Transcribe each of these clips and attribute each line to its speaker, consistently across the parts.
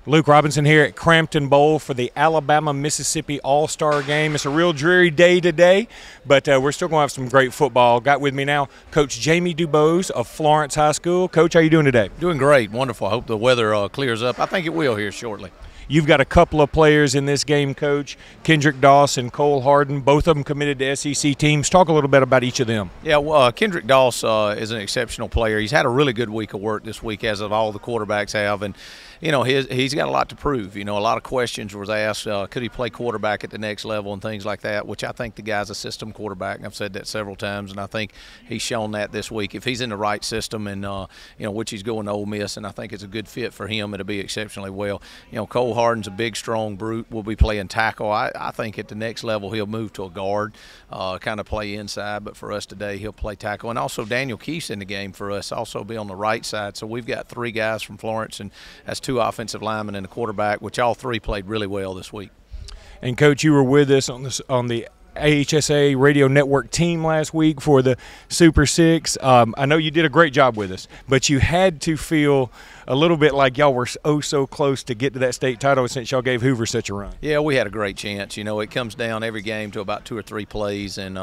Speaker 1: Luke Robinson here at Crampton Bowl for the Alabama-Mississippi All-Star Game. It's a real dreary day today, but we're still going to have some great football. Got with me now Coach Jamey DuBose of Florence High School. Coach, how you doing today?
Speaker 2: Doing great, wonderful. I hope the weather clears up. I think it will here shortly.
Speaker 1: You've got a couple of players in this game, Coach. Kendrick Doss and Cole Harden, both of them committed to SEC teams. Talk a little bit about each of them.
Speaker 2: Yeah, well, Kendrick Doss is an exceptional player. He's had a really good week of work this week, as of all the quarterbacks have, and you know he's got a lot to prove. You know, a lot of questions was asked, could he play quarterback at the next level and things like that, which I think the guy's a system quarterback, and I've said that several times, and I think he's shown that this week. If he's in the right system and you know, which he's going to Ole Miss, and I think it's a good fit for him, it'll be exceptionally well. You know, Cole Harden's a big, strong brute. Will be playing tackle. I think at the next level he'll move to a guard, kind of play inside, but for us today he'll play tackle. And also Daniel Keefe's in the game for us, also be on the right side. So we've got three guys from Florence, and that's two offensive linemen and a quarterback, which all three played really well this week.
Speaker 1: And Coach, you were with us on the AHSAA radio network team last week for the Super Six. I know you did a great job with us, but you had to feel a little bit like y'all were oh so close to get to that state title since y'all gave Hoover such a run.
Speaker 2: Yeah, we had a great chance. You know, it comes down every game to about 2 or 3 plays, and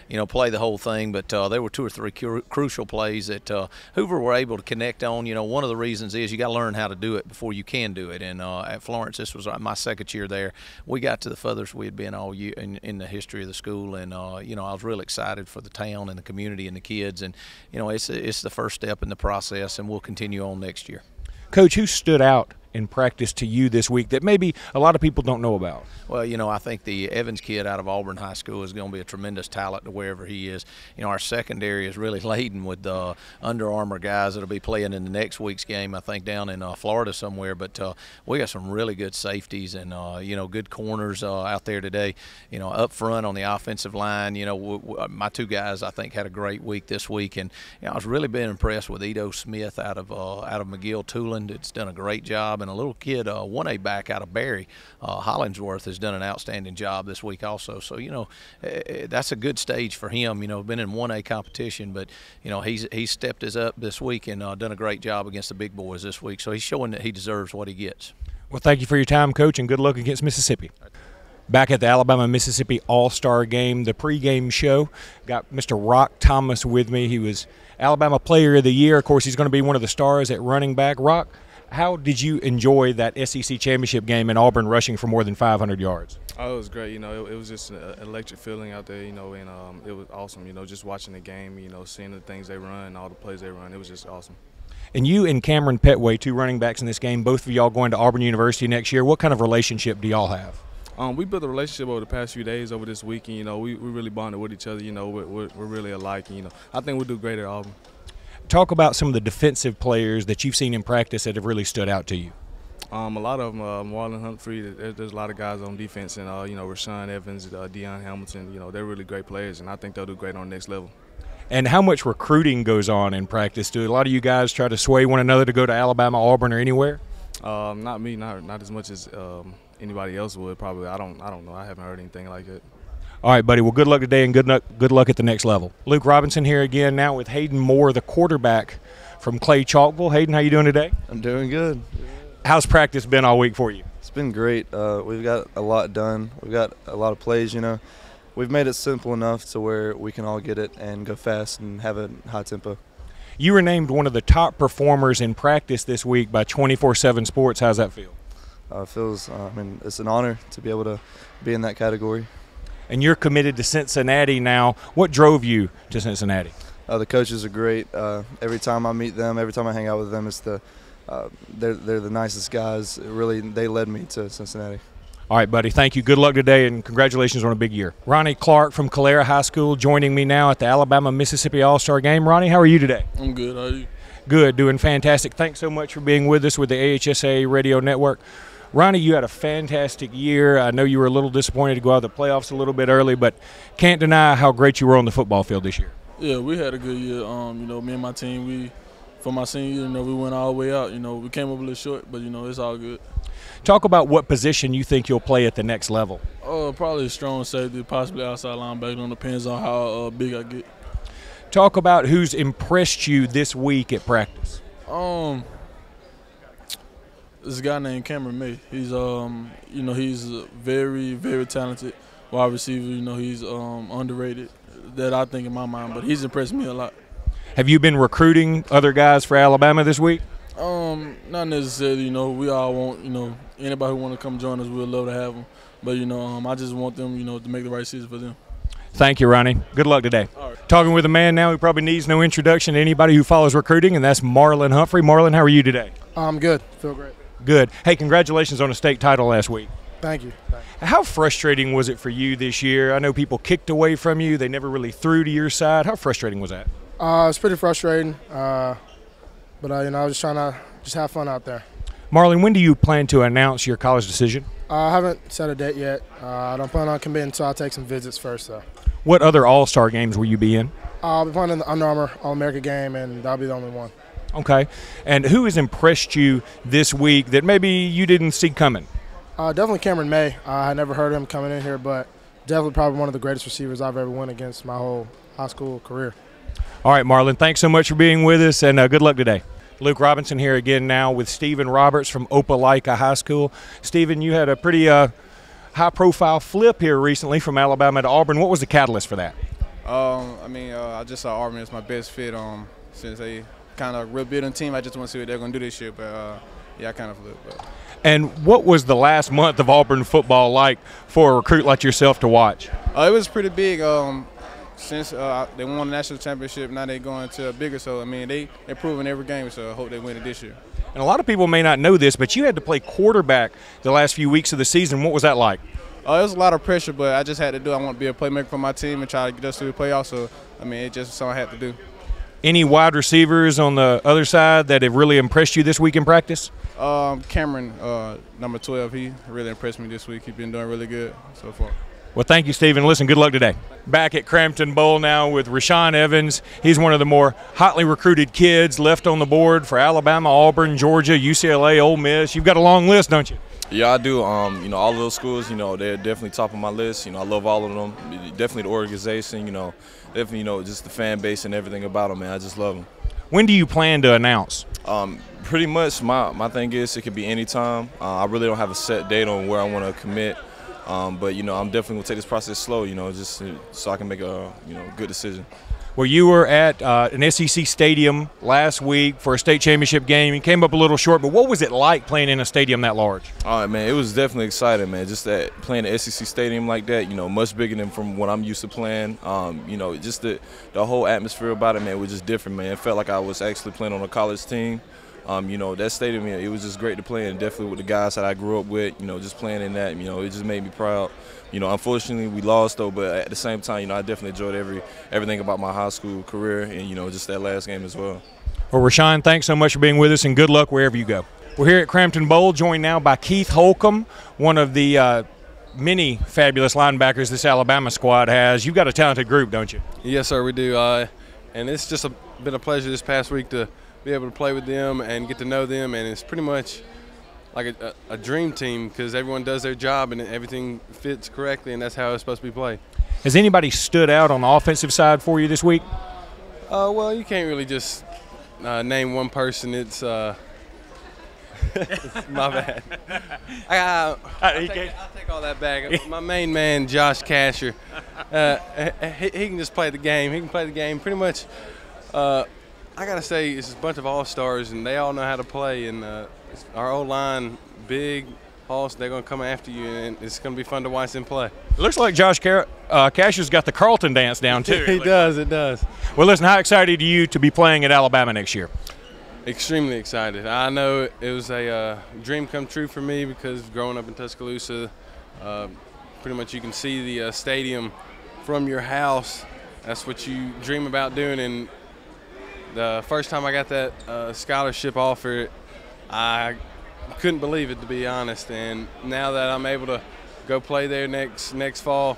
Speaker 2: you know, play the whole thing. But there were 2 or 3 crucial plays that Hoover were able to connect on. You know, one of the reasons is you got to learn how to do it before you can do it. And at Florence, this was my second year there. We got to the furthest we had been all year in the history of the school, and you know, I was real excited for the town and the community and the kids. And you know, it's the first step in the process, and we'll continue on next year.
Speaker 1: Coach, who stood out in practice to you this week that maybe a lot of people don't know about?
Speaker 2: Well, you know, I think the Evans kid out of Auburn High School is going to be a tremendous talent to wherever he is. You know, our secondary is really laden with Under Armour guys that will be playing in the next week's game, I think, down in Florida somewhere. But we got some really good safeties and, you know, good corners out there today. You know, up front on the offensive line, you know, my 2 guys, I think, had a great week this week. And, you know, I was really been impressed with Edo Smith out of McGill-Tooland. It's done a great job. And a little kid, 1A back out of Barry, Hollingsworth, has done an outstanding job this week also. So, you know, that's a good stage for him. You know, been in 1A competition, but, you know, he's stepped his up this week and done a great job against the big boys this week. So he's showing that he deserves what he gets.
Speaker 1: Well, thank you for your time, Coach, and good luck against Mississippi. Back at the Alabama-Mississippi All-Star Game, the pregame show, got Mr. Rock Thomas with me. He was Alabama Player of the Year. Of course, he's going to be one of the stars at running back. Rock, how did you enjoy that SEC championship game in Auburn rushing for more than 500 yards?
Speaker 3: Oh, it was great. You know, it was just an electric feeling out there, you know, and it was awesome, you know, just watching the game, you know, seeing the things they run, all the plays they run. It was just awesome.
Speaker 1: And you and Cameron Petway, 2 running backs in this game, both of y'all going to Auburn University next year. What kind of relationship do y'all have?
Speaker 3: We built a relationship over the past few days, over this week, and, you know, we really bonded with each other. You know, we're really alike, and, you know, I think we'll do great at Auburn.
Speaker 1: Talk about some of the defensive players that you've seen in practice that have really stood out to you.
Speaker 3: A lot of them, Marlon Humphrey, there's a lot of guys on defense, and, you know, Rashaan Evans, Deion Hamilton, you know, they're really great players, and I think they'll do great on the next level.
Speaker 1: And how much recruiting goes on in practice? Do a lot of you guys try to sway one another to go to Alabama, Auburn, or anywhere?
Speaker 3: Not me, not as much as anybody else would probably. I don't know. I haven't heard anything like that.
Speaker 1: All right, buddy. Well, good luck today and good luck at the next level. Luke Robinson here again now with Hayden Moore, the quarterback from Clay Chalkville. Hayden, how you doing today?
Speaker 4: I'm doing good.
Speaker 1: How's practice been all week for you?
Speaker 4: It's been great. We've got a lot done. We've got a lot of plays, you know. We've made it simple enough to where we can all get it and go fast and have a high tempo.
Speaker 1: You were named one of the top performers in practice this week by 24/7 Sports. How's that feel?
Speaker 4: It feels, I mean, it's an honor to be able to be in that category. And
Speaker 1: you're committed to Cincinnati now. What drove you to Cincinnati?
Speaker 4: The coaches are great. Every time I meet them, every time I hang out with them, it's they're the nicest guys. Really, they led me to Cincinnati.
Speaker 1: All right, buddy. Thank you. Good luck today, and congratulations on a big year. Ronnie Clark from Calera High School joining me now at the Alabama-Mississippi All-Star Game. Ronnie, how are you today?
Speaker 5: I'm good. How are you?
Speaker 1: Good. Doing fantastic. Thanks so much for being with us with the AHSAA Radio Network. Ronnie, you had a fantastic year. I know you were a little disappointed to go out of the playoffs a little bit early, but can't deny how great you were on the football field this year.
Speaker 5: Yeah, we had a good year. You know, me and my team, for my senior year, you know, we went all the way out. You know, we came up a little short, but, you know, it's all good.
Speaker 1: Talk about what position you think you'll play at the next level.
Speaker 5: Probably a strong safety, possibly outside linebacker. It depends on how big I get.
Speaker 1: Talk about who's impressed you this week at practice.
Speaker 5: this guy named Cameron May. He's he's very, very talented wide receiver. He's underrated, that I think in my mind, but he's impressed me a lot.
Speaker 1: Have you been recruiting other guys for Alabama this week?
Speaker 5: Not necessarily. We all want, anybody who want to come join us, we'd love to have them. But I just want them, to make the right decision for them.
Speaker 1: Thank you, Ronnie. Good luck today. Talking with a man now who probably needs no introduction to anybody who follows recruiting, and that's Marlon Humphrey. Marlon, how are you today?
Speaker 6: I'm good. Feel great.
Speaker 1: Good. Hey, congratulations on a state title last week.
Speaker 6: Thank you.
Speaker 1: How frustrating was it for you this year? I know people kicked away from you. They never really threw to your side. How frustrating was that?
Speaker 6: It's pretty frustrating, but I was just trying to have fun out there.
Speaker 1: Marlon, when do you plan to announce your college decision?
Speaker 6: I haven't set a date yet. I don't plan on committing until I take some visits first, though.
Speaker 1: What other All-Star games will you be in?
Speaker 6: I'll be playing in the Under Armour All-America game, and that'll be the only one.
Speaker 1: Okay. And who has impressed you this week that maybe you didn't see coming?
Speaker 6: Definitely Cameron May. I had never heard of him coming in here, but definitely probably one of the greatest receivers I've ever went against my whole high school career.
Speaker 1: All right, Marlon, thanks so much for being with us, and good luck today. Luke Robinson here again now with Stephen Roberts from Opelika High School. Stephen, you had a pretty high-profile flip here recently from Alabama to Auburn. What was the catalyst for that?
Speaker 7: I just saw Auburn as my best fit since they kind of real big on team. I just want to see what they're going to do this year, but I kind of flipped. But.
Speaker 1: And what was the last month of Auburn football like for a recruit like yourself to watch?
Speaker 7: It was pretty big. Since they won the national championship, now they're going to a bigger. So, they're improving every game, so I hope they win it this year.
Speaker 1: And a lot of people may not know this, but you had to play quarterback the last few weeks of the season. What was that like?
Speaker 7: It was a lot of pressure, but I just had to do. I want to be a playmaker for my team and try to get us to the playoffs. So, it just something I had to do.
Speaker 1: Any wide receivers on the other side that have really impressed you this week in practice?
Speaker 7: Cameron, number 12, he really impressed me this week. He's been doing really good so far.
Speaker 1: Well, thank you, Stephen. Listen, good luck today. Back at Crampton Bowl now with Rashaan Evans. He's one of the more hotly recruited kids left on the board for Alabama, Auburn, Georgia, UCLA, Ole Miss. You've got a long list, don't you?
Speaker 8: Yeah, I do. All of those schools, they're definitely top of my list. I love all of them. Definitely the organization, definitely, just the fan base and everything about them, man. I just love them.
Speaker 1: When do you plan to announce?
Speaker 8: Pretty much my thing is it could be any time. I really don't have a set date on where I want to commit. But, I'm definitely going to take this process slow, just so I can make a, good decision.
Speaker 1: Well, you were at an SEC stadium last week for a state championship game. You came up a little short, but what was it like playing in a stadium that large?
Speaker 8: All right, man, it was definitely exciting, man. Just that playing an SEC stadium like that, much bigger than from what I'm used to playing. Just the whole atmosphere about it, man, was just different, man. It felt like I was actually playing on a college team. That stadium, it was just great to play in, definitely with the guys that I grew up with, just playing in that, it just made me proud. Unfortunately, we lost, though, but at the same time, I definitely enjoyed everything about my high school career and, just that last game as well.
Speaker 1: Well, Rashaan, thanks so much for being with us, and good luck wherever you go. We're here at Crampton Bowl, joined now by Keith Holcomb, one of the many fabulous linebackers this Alabama squad has. You've got a talented group, don't you?
Speaker 9: Yes, sir, we do. And it's just been a pleasure this past week to be able to play with them and get to know them, and it's pretty much like a dream team because everyone does their job and everything fits correctly, and that's how it's supposed to be played.
Speaker 1: Has anybody stood out on the offensive side for you this week?
Speaker 9: Well, you can't really just name one person. It's my bad. I'll take all that back. My main man, Josh Casher, he can just play the game. He can play the game pretty much. I got to say, it's a bunch of all-stars, and they all know how to play. And our O-line, big, Hoss, they're going to come after you, and it's going to be fun to watch them play.
Speaker 1: It looks like Josh Casher's got the Carlton dance down, too.
Speaker 9: He does, it does.
Speaker 1: Well, listen, how excited are you to be playing at Alabama next year?
Speaker 9: Extremely excited. I know it was a dream come true for me because growing up in Tuscaloosa, pretty much you can see the stadium from your house. That's what you dream about doing, and the first time I got that scholarship offer, I couldn't believe it, to be honest. And now that I'm able to go play there next fall,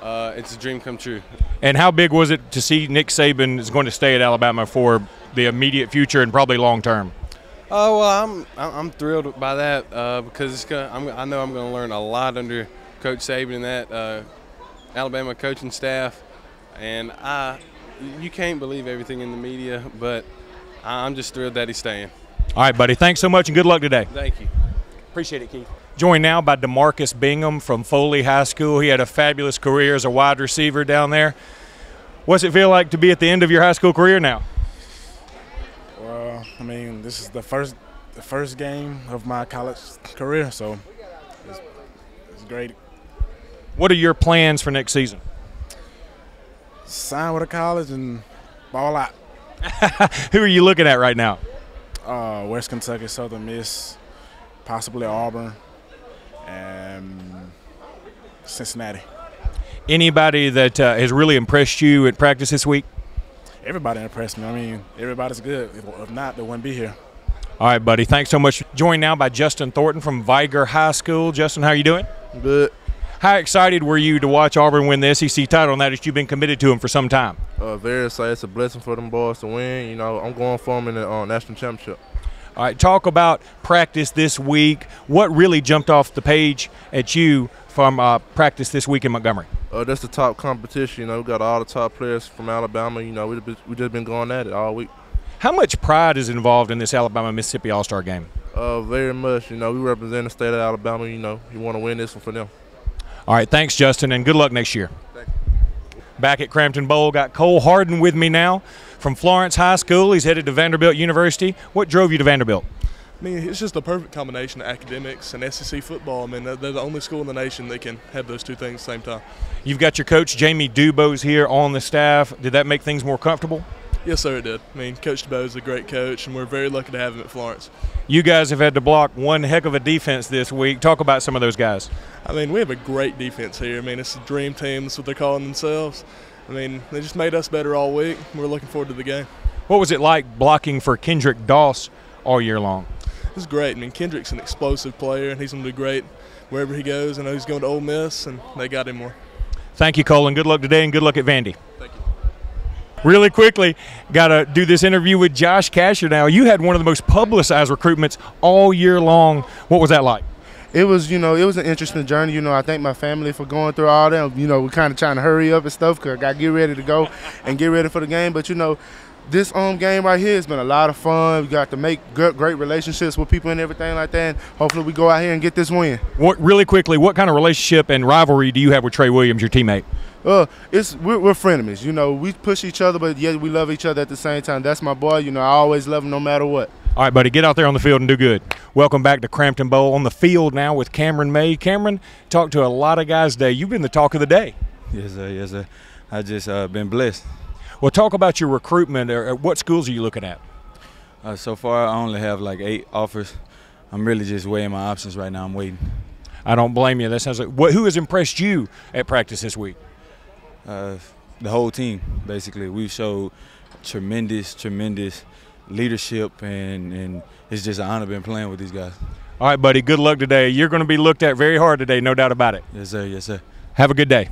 Speaker 9: it's a dream come true.
Speaker 1: And how big was it to see Nick Saban is going to stay at Alabama for the immediate future and probably long term?
Speaker 9: Oh, well, I'm thrilled by that because I know I'm going to learn a lot under Coach Saban and that Alabama coaching staff. And you can't believe everything in the media, but I'm just thrilled that he's staying.
Speaker 1: All right, buddy. Thanks so much and good luck today.
Speaker 9: Thank you.
Speaker 1: Appreciate it, Keith. Joined now by DeMarcus Bingham from Foley High School. He had a fabulous career as a wide receiver down there. What's it feel like to be at the end of your high school career now?
Speaker 10: Well, I mean, this is the first game of my college career, so it's great.
Speaker 1: What are your plans for next season?
Speaker 10: Sign with a college and ball out.
Speaker 1: Who are you looking at right now?
Speaker 10: West Kentucky, Southern Miss, possibly Auburn, and Cincinnati.
Speaker 1: Anybody that has really impressed you at practice this week?
Speaker 10: Everybody impressed me. I mean, everybody's good. If not, they wouldn't be here.
Speaker 1: All right, buddy. Thanks so much. Joined now by Justin Thornton from Viger High School. Justin, how are you doing?
Speaker 11: Good.
Speaker 1: How excited were you to watch Auburn win the SEC title now that you've been committed to them for some time?
Speaker 11: Very excited. It's a blessing for them boys to win. You know, I'm going for them in the national championship.
Speaker 1: All right, talk about practice this week. What really jumped off the page at you from practice this week in Montgomery?
Speaker 11: That's the top competition. You know, we got all the top players from Alabama. You know, we just been going at it all week.
Speaker 1: How much pride is involved in this Alabama-Mississippi All-Star game?
Speaker 11: Very much. You know, we represent the state of Alabama. You know, you want to win this one for them.
Speaker 1: All right, thanks, Justin, and good luck next year.
Speaker 11: Thank you.
Speaker 1: Back at Crampton Bowl, got Cole Harden with me now from Florence High School. He's headed to Vanderbilt University. What drove you to Vanderbilt?
Speaker 12: I mean, it's just the perfect combination of academics and SEC football. I mean, they're the only school in the nation that can have those two things at the same time.
Speaker 1: You've got your coach, Jamey DuBose, here on the staff. Did that make things more comfortable?
Speaker 12: Yes, sir, it did. I mean, Coach DuBose is a great coach, and we're very lucky to have him at Florence.
Speaker 1: You guys have had to block one heck of a defense this week. Talk about some of those guys.
Speaker 12: I mean, we have a great defense here. I mean, it's a dream team. That's what they're calling themselves. I mean, they just made us better all week. We're looking forward to the game.
Speaker 1: What was it like blocking for Kendrick Doss all year long?
Speaker 12: It was great. I mean, Kendrick's an explosive player, and he's going to do great wherever he goes. I know he's going to Ole Miss, and they got him more.
Speaker 1: Thank you, Colin. Good luck today, and good luck at Vandy.
Speaker 12: Thank you.
Speaker 1: Really quickly, got to do this interview with Josh Casher now. You had one of the most publicized recruitments all year long. What was that like?
Speaker 13: It was, it was an interesting journey. I thank my family for going through all that. We're kind of trying to hurry up and stuff because I got to get ready to go and get ready for the game. But, this game right here has been a lot of fun. We got to make great relationships with people and everything like that. And hopefully we go out here and get this win.
Speaker 1: Really quickly, what kind of relationship and rivalry do you have with Trey Williams, your teammate?
Speaker 13: We're frenemies. We push each other, but yet we love each other at the same time. That's my boy. I always love him no matter what.
Speaker 1: All right, buddy, get out there on the field and do good. Welcome back to Crampton Bowl. On the field now with Cameron May. Cameron, talked to a lot of guys today. You've been the talk of the day.
Speaker 14: Yes, sir. Yes, sir. I just been blessed.
Speaker 1: Well, talk about your recruitment. What schools are you looking at?
Speaker 14: So far, I only have like 8 offers. I'm really just weighing my options right now. I'm waiting.
Speaker 1: I don't blame you. That sounds like who has impressed you at practice this week?
Speaker 14: The whole team, basically. We've showed tremendous leadership, and it's just an honor being playing with these guys.
Speaker 1: All right, buddy. Good luck today. You're going to be looked at very hard today, no doubt about it.
Speaker 14: Yes, sir. Yes, sir.
Speaker 1: Have a good day.